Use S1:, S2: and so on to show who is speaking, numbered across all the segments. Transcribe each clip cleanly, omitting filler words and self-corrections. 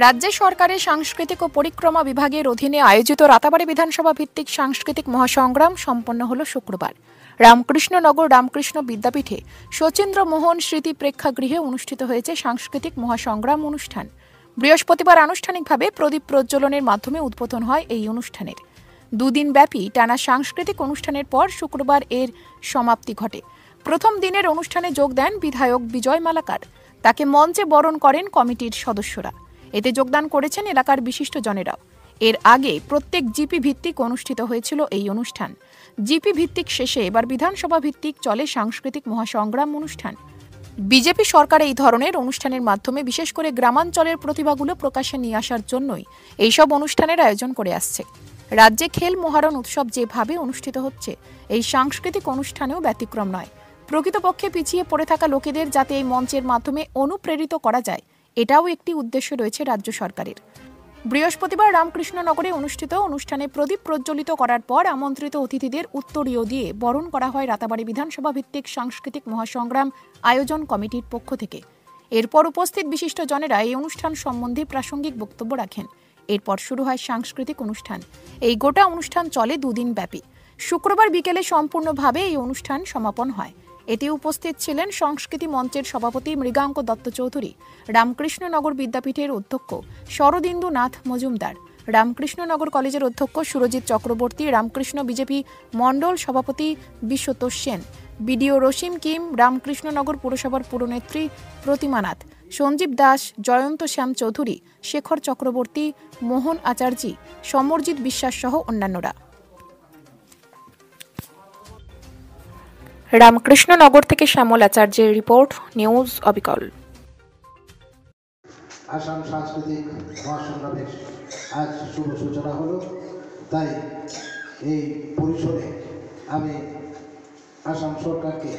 S1: রাজ্য সরকারের সাংস্কৃতিক ও পরিক্রমা বিভাগের অধীনে আয়োজিত রাতাবাড়ী বিধানসভা ভিত্তিক সাংস্কৃতিক মহাসংগ্রাম সম্পন্ন হল শুক্রবার। রামকৃষ্ণনগর রামকৃষ্ণ বিদ্যাপীঠে শচীন্দ্র মোহন স্মৃতি প্রেক্ষাগৃহে অনুষ্ঠিত হয়েছে সাংস্কৃতিক মহাসংগ্রাম অনুষ্ঠান। বৃহস্পতিবার আনুষ্ঠানিকভাবে প্রদীপ প্রজ্বলনের মাধ্যমে উদ্বোধন হয় এই অনুষ্ঠানের। দুদিনব্যাপী টানা সাংস্কৃতিক অনুষ্ঠানের পর শুক্রবার এর সমাপ্তি ঘটে। প্রথম দিনের অনুষ্ঠানে যোগ দেন বিধায়ক বিজয় মালাকার। তাকে মঞ্চে বরণ করেন কমিটির সদস্যরা। এতে যোগদান করেছেন এলাকার বিশিষ্টজনেরাও। এর আগে প্রত্যেক জিপি ভিত্তিক অনুষ্ঠিত হয়েছিল এই অনুষ্ঠান। জিপি ভিত্তিক শেষে এবার বিধানসভা ভিত্তিক চলে সাংস্কৃতিক মহাসংগ্রাম অনুষ্ঠান। বিজেপি সরকার এই ধরনের অনুষ্ঠানের মাধ্যমে বিশেষ করে গ্রামাঞ্চলের প্রতিভাগুলো প্রকাশে নিয়ে আসার জন্যই এইসব অনুষ্ঠানের আয়োজন করে আসছে। রাজ্যে খেল মহারণ উৎসব যেভাবে অনুষ্ঠিত হচ্ছে, এই সাংস্কৃতিক অনুষ্ঠানেও ব্যতিক্রম নয়। প্রকৃতপক্ষে পিছিয়ে পড়ে থাকা লোকেদের যাতে এই মঞ্চের মাধ্যমে অনুপ্রেরিত করা যায়, এটাও একটি উদ্দেশ্য রয়েছে রাজ্য সরকারের। বৃহস্পতিবার রামকৃষ্ণনগরে অনুষ্ঠিত অনুষ্ঠানে প্রদীপ প্রজ্বলিত করার পর আমন্ত্রিত অতিথিদের উত্তরীয় দিয়ে বরণ করা হয় রাতাবাড়ী বিধানসভা ভিত্তিক সাংস্কৃতিক মহাসংগ্রাম আয়োজন কমিটির পক্ষ থেকে। এরপর উপস্থিত বিশিষ্টজনেরা এই অনুষ্ঠান সম্বন্ধে প্রাসঙ্গিক বক্তব্য রাখেন। এরপর শুরু হয় সাংস্কৃতিক অনুষ্ঠান। এই গোটা অনুষ্ঠান চলে দুদিন ব্যাপী। শুক্রবার বিকেলে সম্পূর্ণভাবে এই অনুষ্ঠান সমাপন হয়। এতে উপস্থিত ছিলেন সংস্কৃতি মঞ্চের সভাপতি মৃগাঙ্ক দত্ত চৌধুরী, রামকৃষ্ণনগর বিদ্যাপীঠের অধ্যক্ষ শরদিন্দু নাথ মজুমদার, রামকৃষ্ণনগর কলেজের অধ্যক্ষ সুরজিৎ চক্রবর্তী, রামকৃষ্ণ বিজেপি মণ্ডল সভাপতি বিশ্বতোষ সেন, বিডিও রসিম কিম, রামকৃষ্ণনগর পুরসভার পুরনেত্রী প্রতিমা নাথ, সঞ্জীব দাস, জয়ন্ত শ্যাম চৌধুরী, শেখর চক্রবর্তী, মোহন আচার্যী, সমরজিৎ বিশ্বাস সহ অন্যান্যরা। রামকৃষ্ণনগর থেকে শ্যামল আচার্যের রিপোর্ট, নিউজ অবিকল।
S2: আসাম সাংস্কৃতিক মহাসংগ্রামের আজ শুভ সূচনা হলো, তাই এই পরিসরে আমি আসাম সরকারকে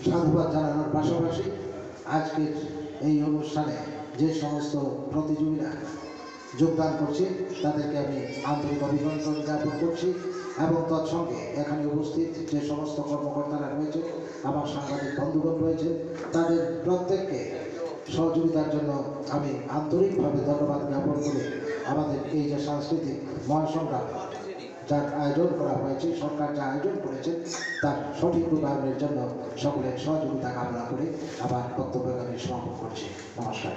S2: সাধুবাদ জানানোর পাশাপাশি আজকের এই অনুষ্ঠানে যে সমস্ত প্রতিযোগীরা যোগদান করছে তাদেরকে আমি আন্তরিক অভিনন্দন জ্ঞাপন করছি এবং তৎসঙ্গে এখানে উপস্থিত যে সমস্ত কর্মকর্তারা রয়েছে, আমার সাংবাদিক বন্ধুগণ রয়েছে, তাদের প্রত্যেককে সহযোগিতার জন্য আমি আন্তরিকভাবে ধন্যবাদ জ্ঞাপন করে আমাদের এই যে সাংস্কৃতিক মহাসংগ্রাম যার আয়োজন করা হয়েছে, সরকার যা আয়োজন করেছে তার সঠিক রূপায়ণের জন্য সকলের সহযোগিতা কামনা করে আমার বক্তব্য আমি সমাপন করছি। নমস্কার।